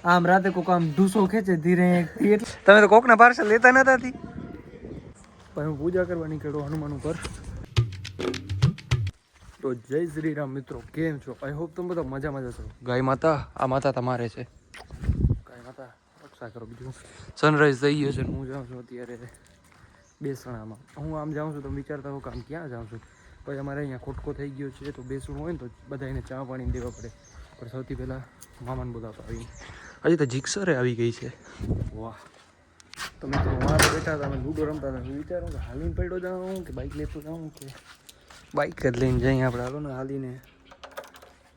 આમ રાતે કોક આમ ઢૂસો ખેંચે ધીરે તમે તો કોકના પાર્સલ લેતા નતા થી પણ હું પૂજા કરવા નીકળ્યો હનુમાન ઉપર. તો જય શ્રી રામ મિત્રો, કેમ છો? આઈ હોપ તમે બધા મજામાં જશો. ગાય માતા, આ માતા તમારે છે. ગાય માતા રક્ષા કરો. બીજું સનરાઈઝ થઈ ગયો છે. હું જાઉં છું અત્યારે બેસણામાં. હું આમ જાઉં છું તો વિચારતા હો કે આમ ક્યાં જાઉં છું, પછી અમારે અહીંયા ખોટકો થઈ ગયો છે તો બેસવું હોય ને તો બધા એને ચા પાણી દેવા પડે. પણ સૌથી પહેલાં મામાને બોલાવતા આવી. હજી તો જીક્સરે આવી ગઈ છે. વાહ! તો મિત્રો વાં બેઠા હતા, અમે લૂડો રમતા હતા. વિચારું કે હાલીને પડ્યો જાઉં કે બાઇક લેતો જાઉં કે બાઇક જ લઈને જઈએ આપણે. હાલો ને હાલીને,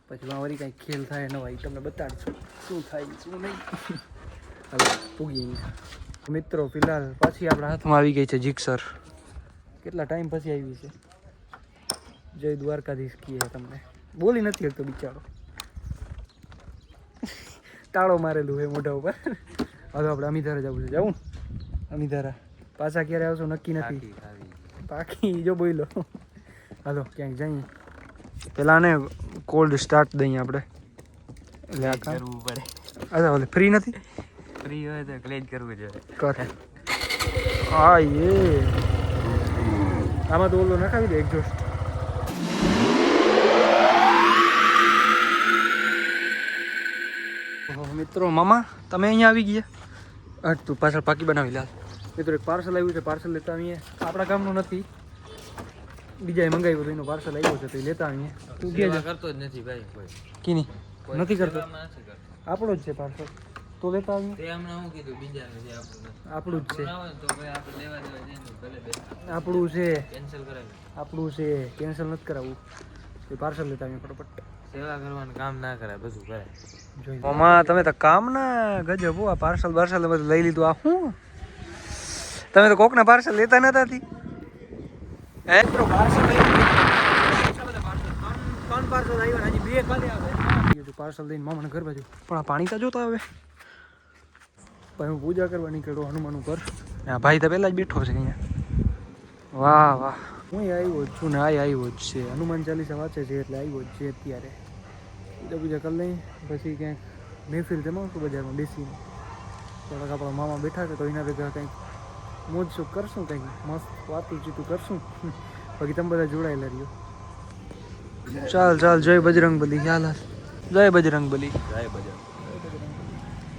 પછી વાં વળી કાંઈ ખેલ થાય ન હોય તમને બતાડશું શું થાય શું નહીં. હાલો પૂગી મિત્રો. ફિલહાલ પાછી આપણા હાથમાં આવી ગઈ છે જીક્સર. કેટલા ટાઈમ પછી આવી છે. જય દ્વારકાધીશ કીએ તમને. બોલી નથી શકતો બિચારો, તાળો મારેલું હોય મોઢા ઉપર. હવે આપણે અમીધારા જવું છે. જવું અમીધારા. પાછા ક્યારે આવશો નક્કી નથી. બાકી જો બોલો. હાલો ક્યાંક જઈએ. પેલા ને કોલ્ડ સ્ટાર્ટ દઈએ આપણે. એટલે આ કરવું પડે. અચ્છા ઓલે ફ્રી નથી. ફ્રી હોય તો ક્લેજ કરવું જોઈએ. કર હા એ આમાં તો ઓલો નખાવી દે એક્ઝોસ્ટ. મિત્રો મામા તમે અહીંયા આવી ગયા. તું પાછળ પાકી બનાવી લા. મિત્રો એક પાર્સલ આવ્યું છે, પાર્સલ લેતા આવીએ. આપણા ગામનું નથી, બીજાએ મંગાવ્યું હતું એનું પાર્સલ આવ્યું છે તો એ લેતા આવીએ. તું કે કરતો જ નથી ભાઈ કોઈ. કીની નથી કરતો, આપણો જ છે પાર્સલ તો લેતા આવીએ. તે હમણાં હું કીધું બીજાનું છે, આપણું જ છે. તો ભાઈ આપણે લેવા દેવા જઈને ભલે આપણું છે, કેન્સલ કરાવી. આપણું છે, કેન્સલ નથી કરાવવું. એ પાર્સલ લેતા આવીએ ફટાફટ. સેવા કરવાનું કામ ના કરાય, બધું કરાય. મામા તમે તો કામ ના ગજબ હો. આ પાર્સલ બાર્સલ બધું લઈ લીધું. આ શું તમે તો કોકના પાર્સલ લેતા નતા થી. હે મિત્રો પાર્સલ ત્રણ પાર્સલ આવ્યા, હજી બે કાલે આવે. પાર્સલ લઈને મામાને ઘર બાજુ. પણ આ પાણી તો જોતા હવે. ભાઈ હું પૂજા કરવા નીકળ્યો હનુમાન ઉપર. હા ભાઈ તો પહેલા જ બેઠો છે અહીંયા. વાહ વાહ, હું આવ્યો જ છું ને આવ્યો જ છે. હનુમાન ચાલીસા વાંચે છે એટલે આવ્યો જ છે અત્યારે. પૂજા કરી લઈ પછી ક્યાંક મહેફિલ જમાવશું બજારમાં બેસીને. થોડાક આપણા મામા બેઠા છે તો એના ભેગા કંઈક મોજ શોખ કરશું, કંઈક મસ્ત વાતું ચીતું કરશું. બાકી તમે બધા જોડાયેલા રહ્યો. ચાલ ચાલ, જય બજરંગબલી. હાલ હાલ, જય બજરંગબલી. જય બજરંગ.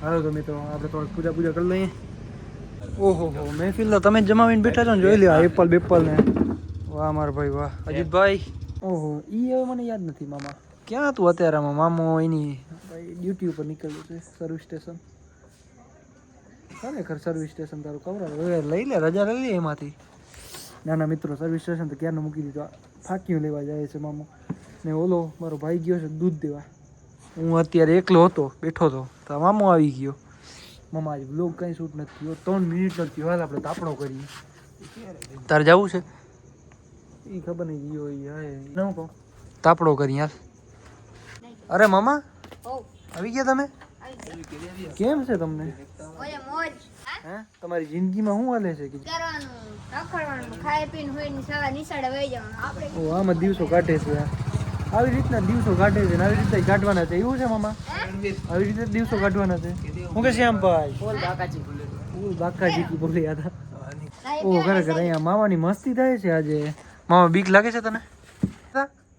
હાલો તો મિત્રો આપણે થોડીક પૂજા કરી લઈએ. ઓહો હો, મહેફિલ તો તમે જ જમાવીને બેઠા છો ને. જોઈ લ્યો એપલ બેપલ ને. વાહ મારા ભાઈ વાહ. અજીતભાઈ ઓહો, ઈ હવે મને યાદ નથી મામા. ક્યાં તું અત્યારે? આમાં મામો એની ભાઈ ડ્યુટી ઉપર નીકળ્યું છે, સર્વિસ સ્ટેશન. ખરેખર સર્વિસ સ્ટેશન તારું કવરા લઈ લે, રજા લઈ લે એમાંથી. નાના મિત્રો સર્વિસ સ્ટેશન તો ક્યારનો મૂકી દીધો. ફાંકીઓ લેવા જાય છે મામો ને. ઓલો મારો ભાઈ ગયો છે દૂધ દેવા. હું અત્યારે એકલો હતો, બેઠો હતો તો મામો આવી ગયો. મામા આજે બ્લોગ કંઈ શૂટ નથી થયો, 3 મિનિટ નથી. હાલ આપણે તાપણો કરીએ. તારે જવું છે એ ખબર નહીં. ગયો એ હું કહું તાપડો કરી યાર. અરે મામા આવી ગયા તમે? કેમ છે તમને? હે તમારી જિંદગીમાં શું હાલે છે? આમાં દિવસો કાઢે છે. આવી રીતના દિવસો કાઢે છે ને આવી રીતે કાઢવાના છે. એવું છે મામા? આવી રીતે દિવસો કાઢવાના છે. હું કે શ્યામભાઈ બાકાજી કી બોલ્યા હતા. ઓ ખરેખર અહીંયા મામાની મસ્તી થાય છે આજે. મામા બીક લાગે છે તને?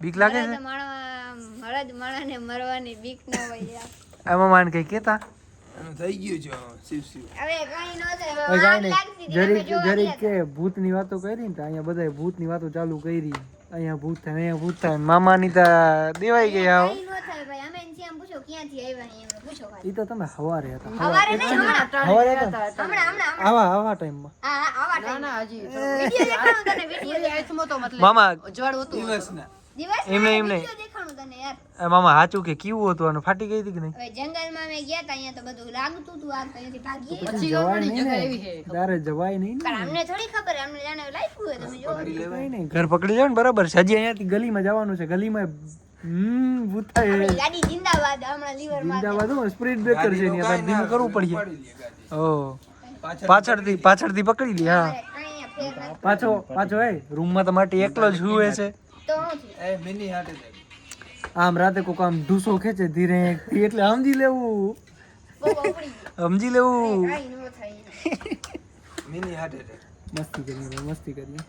બીક લાગે છે? માણસને મરવાની બીક ન હોય. આ મામાને કઈ કેતા થઈ ગયું છે શિવ શિવ. હવે કઈ ન થાય. જરીક કે ભૂતની વાતો કરી ને અહીંયા બધાય ભૂતની વાતો ચાલુ કરી. અહીંયા ભૂત થાય, અહીંયા ભૂત થાય. મામાની તો દેવાઈ ગઈ. આવો કઈ ન થાય ભાઈ. અમે એમ પૂછો ક્યાંથી આવ્યા ને એમ પૂછો. ઈ તો તમે હવારે હતા. હવારે નહીં, હમણાં આવા ટાઈમમાં. હા આવા ટાઈમ. ના હજી વિડિયો દેખાડું તને. વિડિયો આથમો તો મતલબ મામા જવાડ હતું દિવસના દિવસ એમને વિડિયો દેખાડું તને યાર. મામા સાચું કે કેવું હતું? આનું ફાટી ગઈ હતી કે નહીં? હવે જંગલમાં મે ગયા તા, અહીંયા તો બધું લાગતું હતું. આ કઈથી ભાગીએ પછી જવાય નહીં ને. તારે જવાય નહીં ને. પણ અમને થોડી ખબર. અમને જાણે લાગ્યું હોય તમે જો. કઈ નહીં, ઘર પકડી જાવ ને બરાબર છે. હજી અહીંયાથી ગલીમાં જવાનું છે. ગલીમાં ભૂત થાય. આપણી ગાડી જિંદાબાદ. હમણાં લીવર માં જિંદાબાદ હું સ્પીડ બ્રેકર છે ને તારે ધીમું કરવું પડશે. ઓ પાછળથી પકડી લી. હા પાછો એ રૂમમાં તમારે એકલો જ હુએ છે. તો હું થયું? એ મિની હાટે આમ રાતે કોક આમ ઢૂસો ખેંચે ધીરે એટલે સમજી લેવું. બહુ ઉપડી ગઈ. સમજી લેવું કાંઈ ન થાય. Mini heart attack. મસ્તી કરીએ ભાઈ, મસ્તી કરીએ